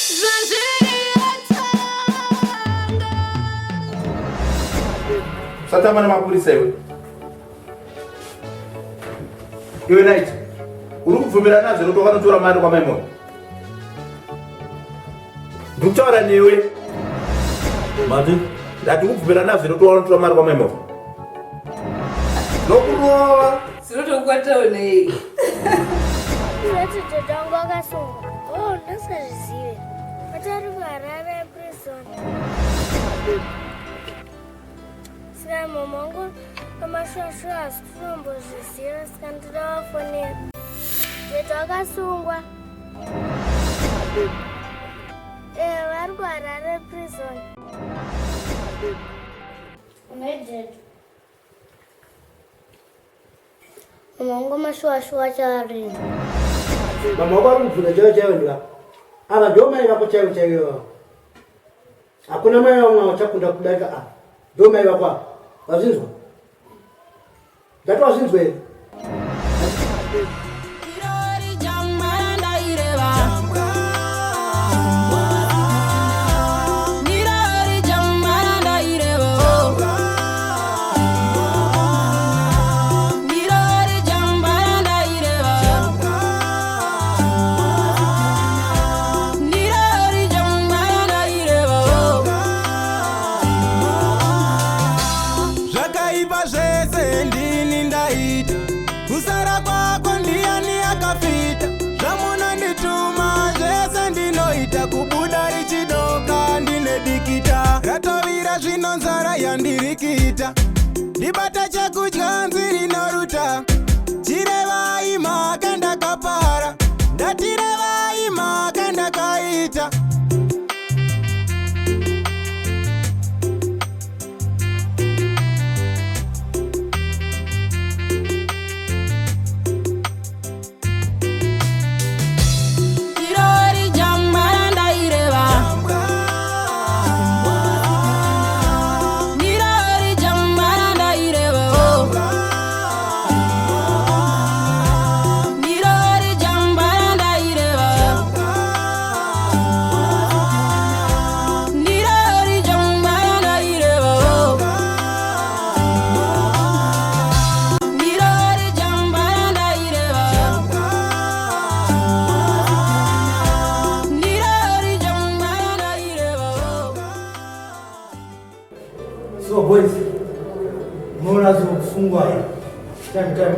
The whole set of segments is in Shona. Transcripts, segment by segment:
Zvazviri atanga. Satama na mapurisa iwe. Iwe Night. Uri kubvumira nazvo notoka notora mari kwa maimoni. Ndikutaura newe. Mati? Ndati kubvumira nazvo notoka notora mari kwa maimoni. Nokurova. Sinotokwatawo nei. Ndati tatangu akasunga. Oh, ndasazvizive. Atari kuharara eprison. Saka mama wangu amashwashwa hasi tinombozviziva saka ndida wafonera. Tete wakasungwa. Vari kuharara eprison. Unedede. Mama wangu amashwashwa charini. Mama wako alimvuna chaiwo ndika. Ava ndio mai vako chaiwo. Hakuna mai wangu wachakunda kudaka. Ndio mai vako. Wazvinzwa? Ndati wazvinzwa here? Kusara kwako ndiani akafita. Zvamuna ndituma zvese ndinoita. Kubuda richidoka ndine dikita. Ratovira zvino nzara yandirikita. Ndibata chekudya nziri noruta. Chirevai mhaka ndakapara. Ndatirevai mhaka ndakaita. So boys, mona zokufungwa time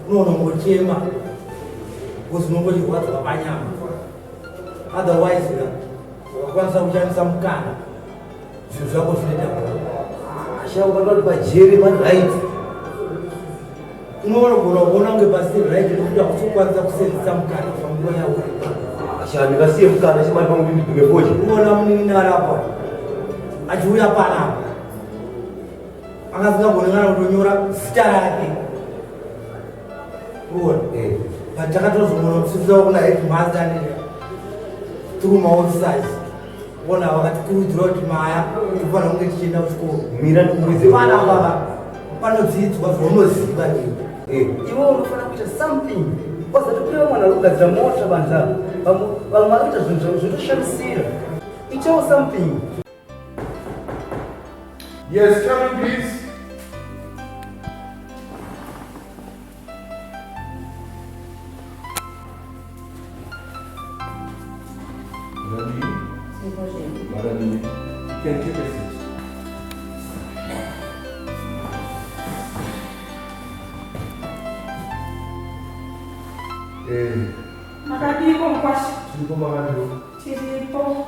nono ngochema kuzinongochirwadza panyama. Otherwise wakwanisa kushandisa mukana zvinhu zvako zvinoita Shauka pajeri right. unogona kuona kunge pasiri right nekuti hakuchikwanisa kusenzesa mukana panguva yawo. Ndikasiye mukana chimari pangu kuti ndigume foje. Unoona munin'ina apa achiuya panapa akasingagona kutonyora zita rake. Uona patakatozomona kuna headmaster through maofficers. Ona vakatikurudzira kuti maya tinofanira kunge tichienda kuchikoro. Mira ndikuudze panapa panodzidzwa zvaunoziva iwe. Iwe unofanira kuita something. Wasatopiwa mwana kugadzira mota banza. Vamwe vanoita zvinhu zvinoshamisira. Itawo something. Yes, come in please. Madam, you can take a seat. Makadiko mkwasha. Tiripo makadiko. Tiripo.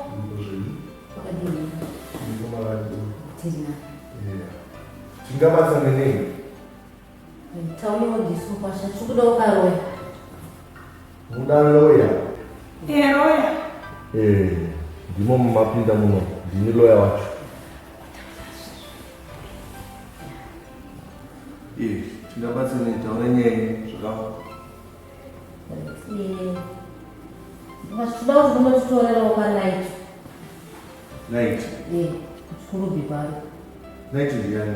Tiripo makadiko. Tirina. Tingabatsa nenei? Tauriwo ndisu kwasha chikuda ukaroya. Muda lawyer. Eroya. Ndimo mumapinda muno. Ndini lawyer wacho. Tingabatsa nei taura nyaya zvakawa. Ndikachikuda kuti ndinotitorerawo panight. Night. Kuchikurubi pari. Night ndiani?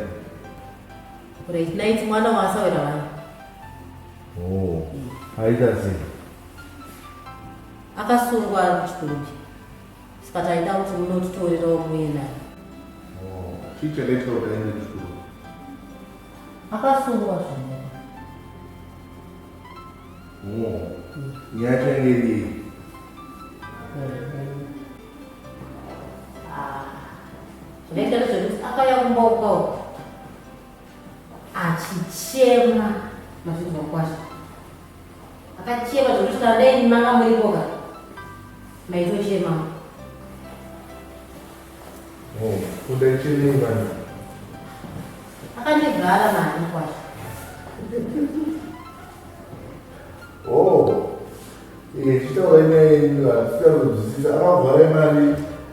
Right night mwana wasawira vanhu. Oh. Haita sei? akasungwa ari kuchikurudi saka taida kuti munotitorerawo muye naye. Chichelecho ukaende kuchikuru. Akasungwa zvino. Nyaya ngeri. Zvinoita nezvekuti akauya kumbaukawo achichema mazvinzwa kwazvo. Akachema zvekuti kana dai manga muripoka maitochema. Kuda chini bana. Akandigara mani kwazvo. Chitaura ine sitarudzisa akavhara imari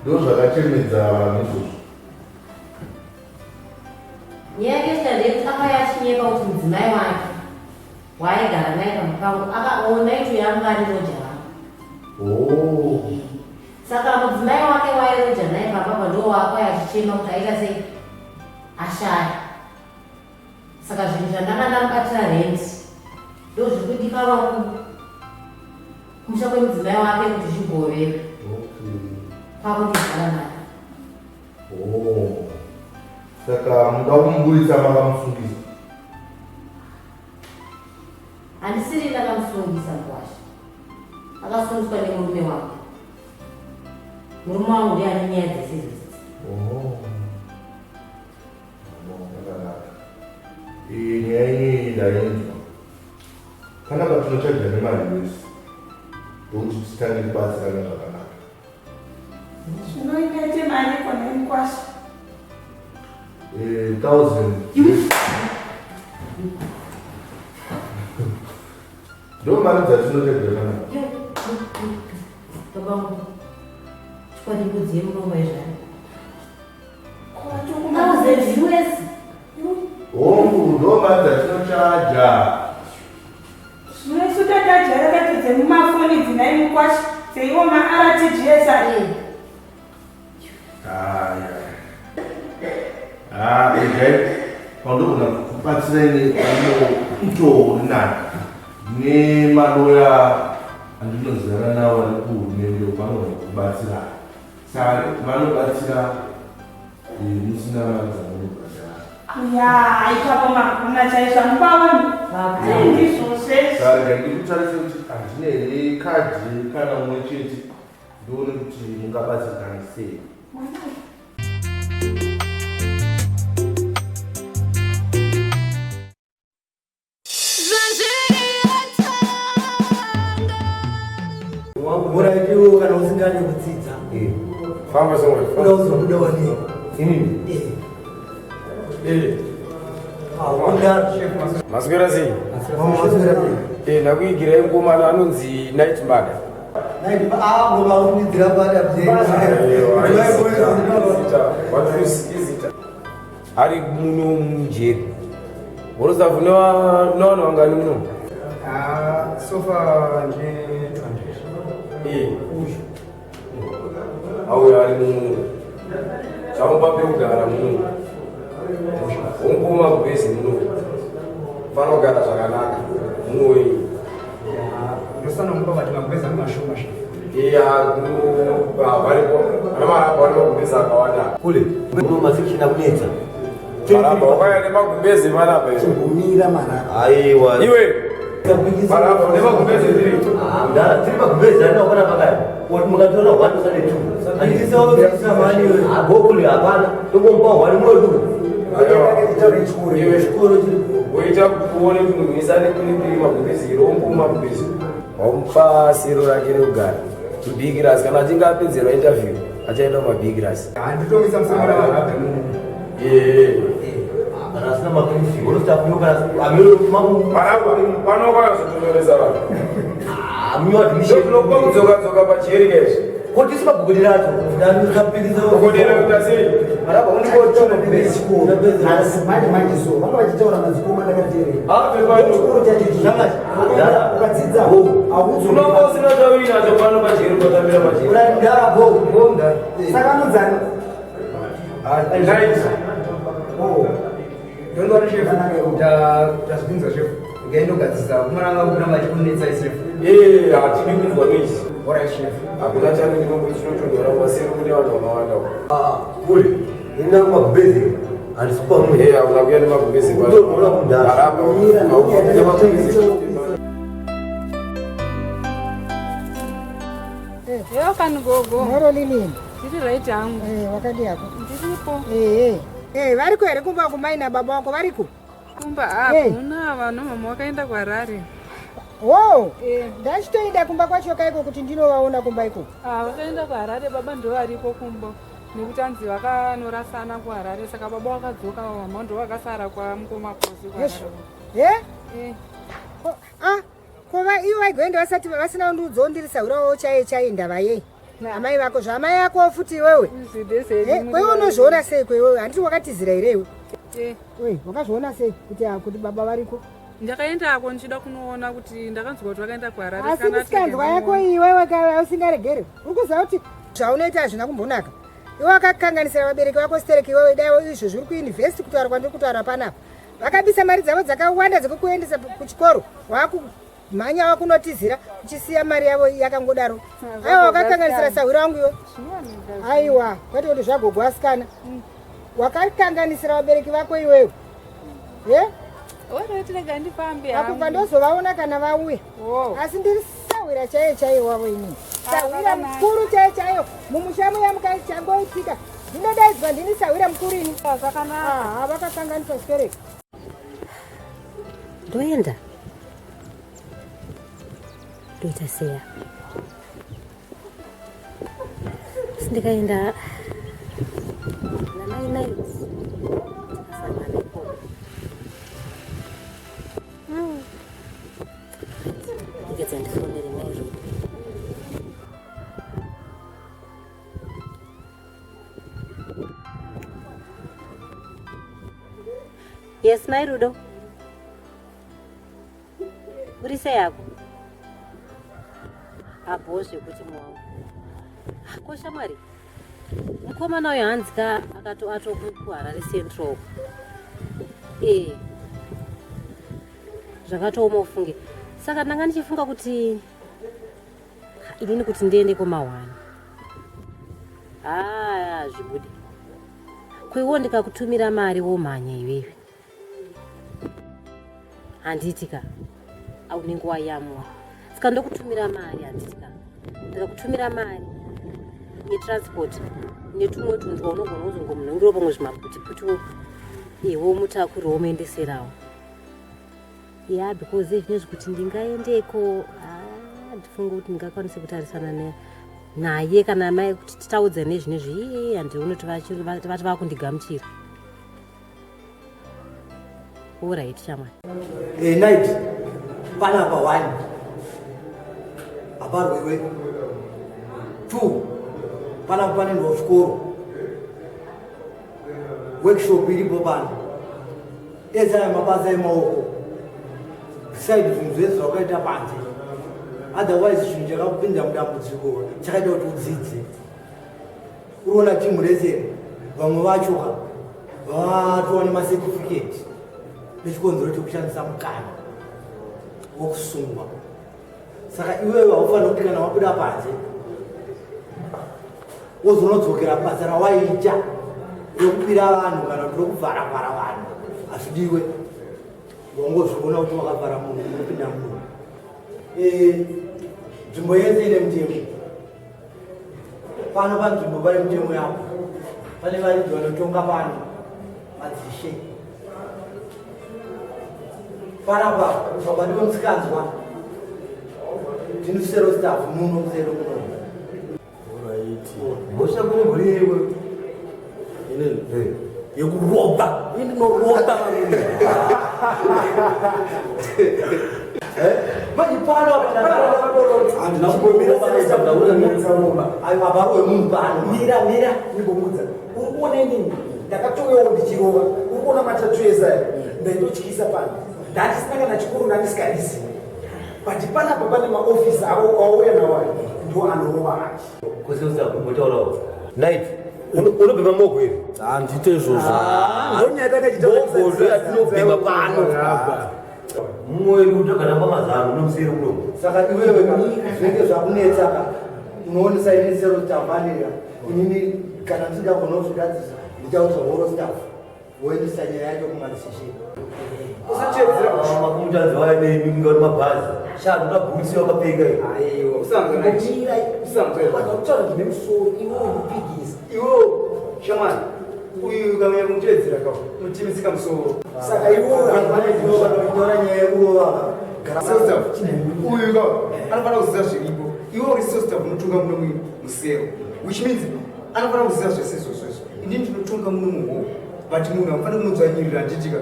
ndozvakachemedza vanhu izvozvo. Nyaya yake chitandeti akauya achinyeka kuti mudzimai wake waaigara naye pamupango akaona ito yanga ari roja vangu. Saka mudzimai wake wairoja naye papapa ndo waakauya achichema kuti aita sei ashaya. Saka zvinhu zvandanga ndamubatira rendi ndo zviri kudikava kumusha kwemudzimai wake kuti zvigoveka kwakutigara naye. Saka muda kumuburitsa makamusungisa. Handisiri ndakamusungisa kwazvo. Akasungiswa nemurume wake. Murume wangu ndiye ane nyaya dzese idzi. Nyaya iyi ndainzwa. Kana patinochaja nemari wese ndokuti titange kubatsirana zvakanaka. Zvinoitaite mari kona mukwasha. 1,000. Ndo mari dzatinotegerana. Babangu. Chikwadi mbudzi yemunomwe zvani. US. Ndo mari dzatinochaja. Zvinoisutataja rakati dzemumafoni dzinai mukwasha dzeiwo ma-RTGS ari. Pandogona kubatsira ine muto nani nemaloya andinozara nawo ari kuhurumende vanogona kubatsira. Saka vanobatsira musina mari dzanobhadhara. Ipapo makuna chaizva mubaoni. Ndizvose. Saka ndikutarise kuti handine here kadhi kana mumwe chete ndione kuti mungabatsirikana sei. Muraitiwo kana usingade kudzidza. Famba somwe. Uda uzobuda wani. Inini? Maswera sei? Maswera sei? Ndakuigirai mukomana anonzi Night Mada. Ari muno mujeri. Worosafu newana wangani muno? Sofa nje 20. Auya ari muno. Chamupape kugara muno. Unkuma kubhezi muno. Fana kugara zvakanaka. Muno iyi. Ndosana mukabati makubeza mashoma sha. Varipo. Ana maramba wari makubhezi akawanda. Kule. Muno masikishina kunetsa. Maramba wakaya nemagumbezi maramba iwe. Chimbumira maramba. Aiwa. Iwe. Maramba nemagumbezi ndiri. Tiri magumbezi ana wakana pakaya. Wati mukatora 132. Andisa wabisa mani iwe. Abokule hapana. Tongompa wali mwedu. Iwe shukuru Uita kuone kunumisa nekunipi magumbezi rombo magumbezi. Wampa siro rake rekugara. Big Grass kana achinge apedzerwa interview achaenda kuma-Big Grass. Handitomisa musamara vakaga muno. Kana asina makenzi unostafuyo kana amiro panokwayo zotonyoresa vanhu. Amiwadhimishe Ndinokupa kudzoka pachiri kaizvi. kuti simagogodera acho ndandikapiriza Gogodera kuita sei? maraba unikochoma kuchikoro Manje so vanga vachitaura madzikoma ndakateerera. Chikoro chacho ukadzidza unonga usina tauri nacho pano pachiri kotambira pachiri. urandabo saka anonzani ndondori shefu tazvipinza shefu ngaindogadzisa kumaranga kuna vachikunetsa isefu hatidi kunzwa noise. Alright, chef. Hakuna chano ndinochondora kwaseri kune vanhu vakawanda. Kule ina magumbezi andisipa mwe. Hakuna kuya nemagumbezi. Ndinoona kundara. Yo kanigogo. Moro lini? Tiri right hangu. Wakati yako. Ndiripo. Variko here kumba kumaina baba wako variko? Kumba hapo una vanhu mama wakaenda kwaRare. Wow. Ndachitoenda kumba kwacho kaiko kuti ndinovaona kumba iko. Vakaenda kwaRare baba ndo variko kumba. Nekuti anzi vakanorasana kwaRare saka baba wakadzoka mama ndo vakasara kwamukoma kosi kwaRare. Kova ivo vaigoenda vasati vasina kundiudzoundirisaurawo chaiye ndava yei amai vako zvamai yako futi iwewe kweiwe unozviona sei kweiwewe handiti wakatizira here iwe wakazviona sei kuti baba variko ndakaendako ndichida kunoona kuti ndakanzwa kuti vakaenda kwaRare asi ndisikanzwa yako iwewe usingaregerwe uri kuziva kuti zvaunoita hazvina kumbonaka iwe wakakanganisira vabereki vako stereki iwewe dai izvo zviri kuyunivhesiti kutaura kwandiri kutaura panapa vakabisa mari dzavo dzakawanda dzekukuendesa kuchikoro mhanya wakunotizira uchisiya mari yavo yakangodaro aiwa wakakanganisira sahwira wangu iwe aiwa kwati kuti zvagogwasikana wakakanganisira vabereki vako iwewe apo pandozovaona kana vauya asi ndiri sahwira chaiyo wavo inini sahwira mukuru chaiyo mumushamu yamukachangoitika ndinodaidzwa ndini sahwira mukuru ini vakakanganisa sikereki ndoenda ndoita seya sindikaenda namai ndikadza ndifonere mairo yes mairudo uri seyako apo zvekuti mwangu kosha mwari mukomana uyo hanzika atokuHarare Central zvakatooma ufunge saka ndanga ndichifunga kuti inini kuti ndiende komahwani zvibudi kweiwo ndikakutumira mari womhanya iwewe handitika aunenge wayamwa saka ndokutumira mari handitika ndikakutumira mari netransport netumwe tunhu twaunogona kuzongomunhongerawo pamwe zvimaputiputi iwo mutakuri womuendeserawo because zvinezvi kuti ndingaendeko ndifunga kuti ndingakwanisa kutarisana naye kana mai kuti titaudza nezvinezvi handioni kuti vati vakundigamuchira oright shamwari night panapa 1 aparwewe 2 panapa panendiwa chikoro workshop iripo pano edzaya mabasa emaoko beside zvinhu zvese zvakaita panze otherwise zvinhu chakapinda mudambudziko chakaita kuti udzidze uriona timu rese vamwe vachoka vatova nemacertificate nechikonzero chekushandisa mukana wokusungwa saka iwewe haufanira kuti kana wabuda panze wozonodzokera basa rawaiita rekupira vanhu kana kuti rekuvharavhara vanhu hazvidiwe wangozviona kuti wakavhara munhu unopinda munhu nzvimbo yese ine mutemo pano panzvimbo pane mutemo yako pane varidzi vanotonga pano madzishe panapa baba ndiwe musikanzwa ndinosero staff muno musero muno Mosha kune mhuri yewe yekuroba indinoroba manje pano abarowe munhu pano mira ndingomudza uri kuona inini ndakatowewo ndichirova uri kuona matatweza ndaindotyisa pano ndatisina kana chikuru ndandisikarisi but panapa pane maofisi auya nawai ndo anorova achi kuseusakumutaurawo night unobhema mogo here handite izvozvo mogo ndo yatinobhema pano mumwe kutogara pamazano nomuseri muno. Saka iwewe zvinenge zvakunetsaka unoonesa ini sero tambanira inini kana ndisingagona kuzvigadzisa ndichaudza horo staff woendesa nyaya yacho kumarisisheni. Makumutadzi waine ngori mabhazi. Shanu ndabhutsi wakapfeka. Aiwa, usamutaura ndine musoro iwe unopigisa. Iwe shamani uyu kamenya kumutedzera kawo unotimisika musoro. Saka iwe vanoitora nyaya yekurovaga uyu kawo anofanira kuziva zviripo. Iwe uri sostaff unotunga muno musero, which means anofanira kuziva zvese izvozvo. Inini ndinotunga muno muhoo, but munhu hamufaniri kumudzvanyirira nditika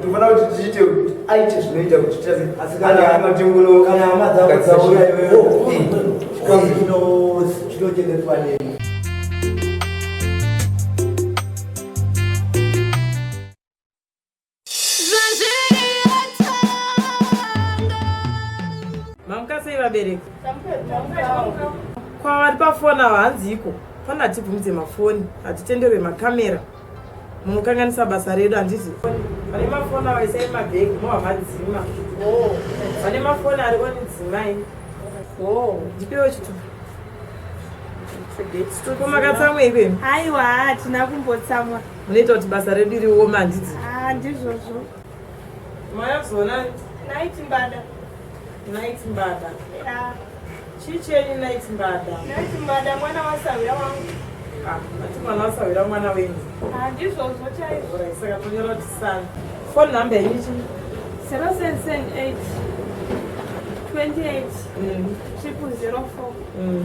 tofanira kuti tiite aite zvinoita kuti tiasemateuno kana hama dzavo dzauya iwewo chinochengetwa neni. Mamukasei vabereki kwavari pafoni avo hanziko fana hatibvumidze mafoni hatitenderwe makamera munokanganisa basa redu handiti vane mafoni avo isai mabhegi mohamadzima vane mafoni ari konidzimai ndipewo chitupa komakatsamwa ikwenu Aiwa, hatina kumbotsamwa. munoita kuti basa redu rioma handiti Ndizvozvo. mayakuzona Naiti mbada. naiti mbada Ya. chicheni naiti mbada Naiti mbada mwana wasawira wangu. ati mwana wasawira mwana wenyu Ndizvozvo chaizvo. saka tonyora kuti sani foni namba yenyu chii 0778 28 004.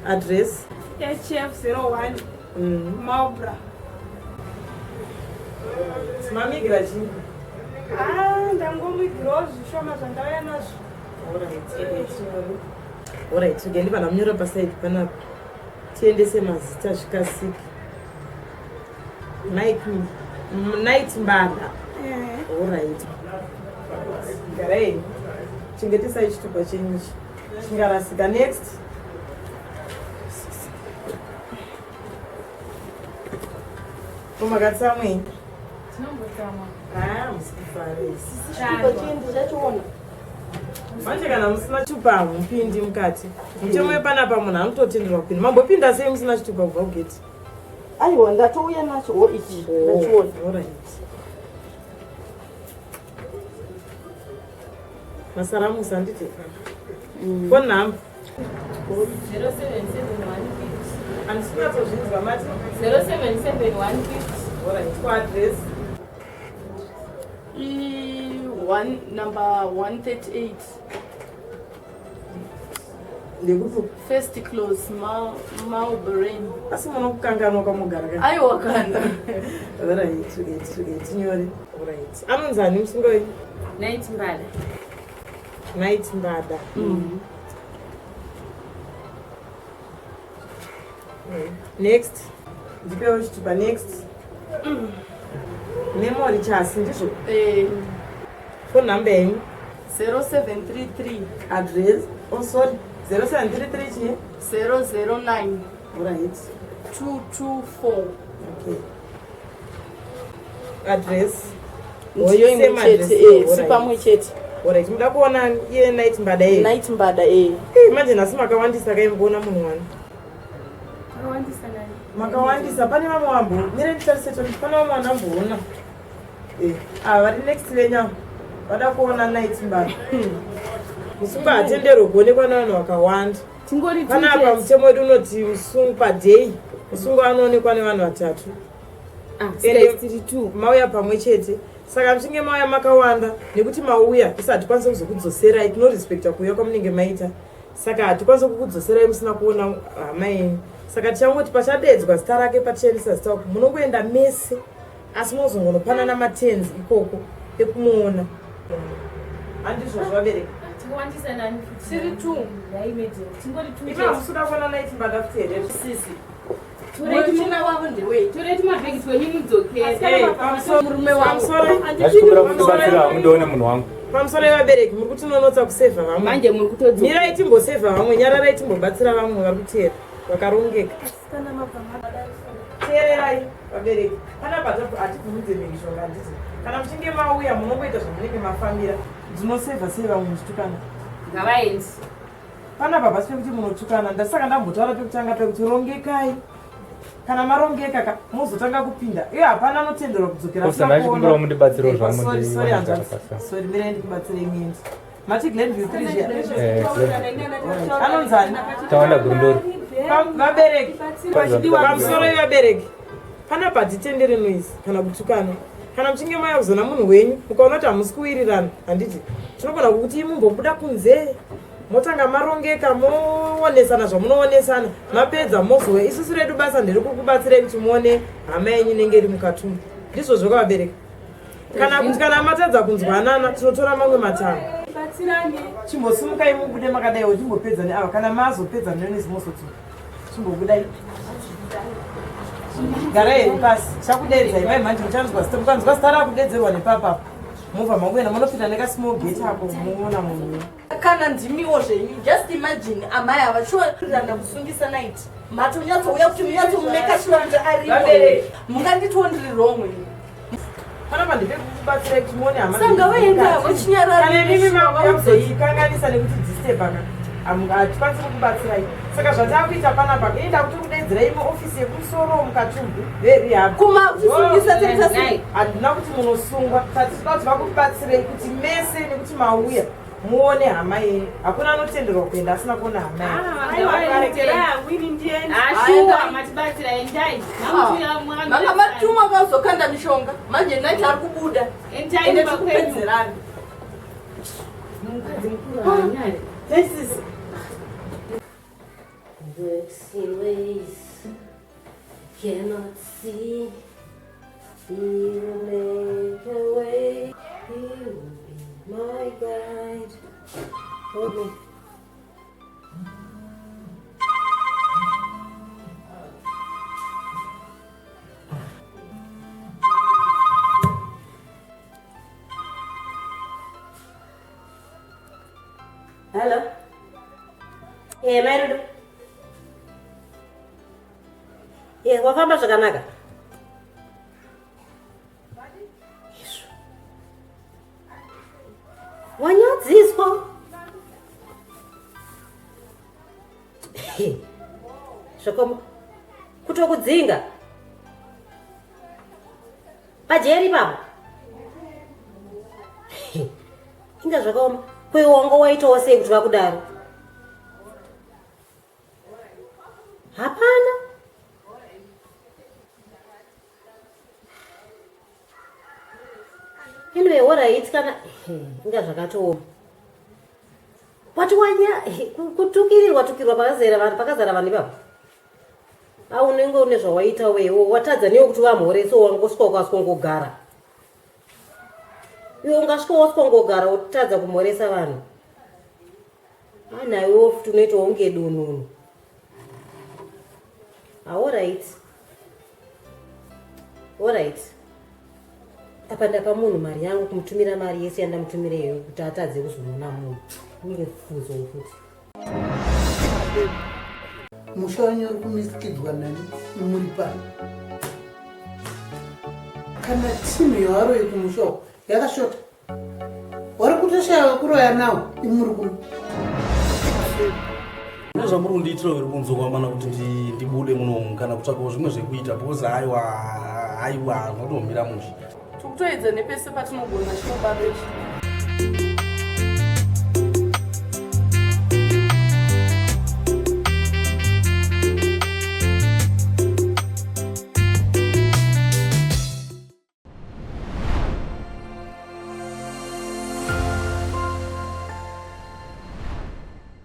Address HF01 Maubra. Mamigira chii? Ndangomigirawo zvishoma zvandauya nazvo. Alright, tigendi pana munyora pasaidi panapa. Tiendese mazita zvikasiki. Night mbada. Alright. Garai. Chengetesai chitupa chenyu ichi. Chingarasika next. Komakatsamwe. Tinombotsamwa. Manje kana musina chitupa hamupindi mukati. Mutemo wepanapa munhu anototenderwa kupinda. Mambopinda sei musina chitupa kubva kugeti? Aiwa, ndatouya nacho ichi ndachiona. Alright. Masaramusa handiti. Phone number 0771 andisina kuzvinzwa mati 0771 alright. Kwa address number 138 ndekuti first close Maubren. asi munokukanganwa kwamugara ka Aiwa kana. alright tinyore. Alright. Anonzani musingo wenyu? Night mbada. Night mbada. Next. Ndipewo chitupa next. Memory chasi ndizvo. Phone number yenyu 0733 address sorry 0733 chii 009 right 224. okay. Address Ndiyo imwe chete, si pamwe chete. alright. Muda kuona iye night mbada ye Night mbada manje nhasi makawandisa kaimboona munhu wani Makawandisa nani? makawandisa pane vamwe wambo mirenditariseti kuti pane vamwe vanamboona vari next venyu vada kuona night mbada musungu hatenderwe kuonekwa navanhu vakawanda. Panapa mutemo wedu unoti musungu padhei musungu anoonekwa nevanhu vatatu mauya pamwe chete. Saka muchinge mauya makawanda nekuti mauya isi hatikwanisa kuzokudzoserai tinorespekta kuuya kwamunenge maita saka hatikwanisa kukudzoserai musina kuona hama yenyu. Saka tichangoti pachadedzwa zita rake pachiendesa zita rako munongoenda mese asi munozongonopanana matenzi ikoko ekumuona. Handizvo zvabereka Tiwandisa nani? Tiri 2. Yaimedze. Tingori 2. Ipa musuda kuona night mbada kuteerera. Sisi. Tureti muna wavo ndewe. Tureti mabhegi twenyu mudzokere. Murume wangu. Ndachikumbira kubatsira mundoone munhu wangu. Pamusoro yevabereki muri kutinonotsa kusevha vamwe. Manje muri kutodzoka. Mirai timbosevha vamwe, nyararai timbobatsira vamwe vari kuteera vakarongeka. Teererai vabereki. Panapa hatibvumidze mhikishonga handiti. kana muchinge mauya munongoita zvamunenge mafambira ndinosevha seva muchitukana ngavaendi panapa pasi pekuti munotukana ndasaka ndambotaura pekutanga pekuti rongekai kana marongeka muzotanga kupinda iyo hapana anotenderwa kudzokera sori mirei ndikubatsire imwendi mati glenview 3 anonzani vabereki pamusoro yevabereki pana patitendere noisi kana kutukana kana muchinge maya kuzona munhu wenyu mukaona kuti hamusi kuwirirana handiti tinogona kuti mumbobuda kunze motanga marongeka moonesana zvamunoonesana mapedza mozowe isusu redu basa ndiri kukubatsirei kuti muone hama yenyu inenge iri mukatumbu ndizvo zvokwavabereka kana kuti kana matadza kunzwanana tinotora mamwe matanga chimbosimukai mubude makadaiwo chimbopedza neava kana mazopedza nonesi mosoti chimbobudai garai pasi chakudedzai mai manje muchanzwa mukanzwa zita rakudedzerwa nepapapo movha manguena munopinda nekasmall gate ako muona munhu kana ndimiwo zvenyu just imagine amai ava chiwaranda kusungisa night matonyatsouya kuti munyatsomuneka chivanza ari munganditiwo ndiri wrong panapa ndipekukubatsira kuti muone sanga vaenda vachinyaraikanganisa nekuti disebaka hatikwanisi kukubatsirai saka zvatakuita panapa ida kuti kudedzera ime ofisi yekumusoro mukatumbu veriakumausungisa handina kuti munosungwa tatitoda kuti vakubatsirei kuti mese nekuti mauya muone hama yenyu hakuna anotenderwa kuenda asina kuona hama manga matuma vauzokanda mishonga manje naiti ari kubuda ende tikupedzerani Works in ways cannot see. He will make a way. He will be my guide. Hold me. Hello. Hey, Marudu. Wafamba zvakanaka. Yesu. Wanyadziswa. Zvakoma. Kutokudzinga. Pajeri baba. Inga zvakaoma. Kwe wangu waitawo sei kuti vakudaro? Hapana. Anyway, alright kana inga zvakatooma. Wati wanya kutukirirwa pakazara vanhu baba. Unenge une zvawaita wewo watadza newe kuti vamhore so wangosvika ukasongogara. Iwe ungasvika wasongogara utadza kumhoresa vanhu. Anayo futi unoita unge dununu. Alright. Apa ndapa munhu mari yangu kumutumira mari yese yandamutumira iyo kuti atadze kuzonona munhu. Uye fuzo futi. Musha wanyu uri kumisikidzwa nani muri pano. Kana timu yawaro yekumusha yakashota. Wari kutoshaya kuroya nawo imuri kuno. Zvamuri kundiitira uri kunzo kwamana kuti ndibude muno kana kutsvakawo zvimwe zvekuita because aiwa zvinotomira musha. Tikutoedza nepese patinogona chinobabechi.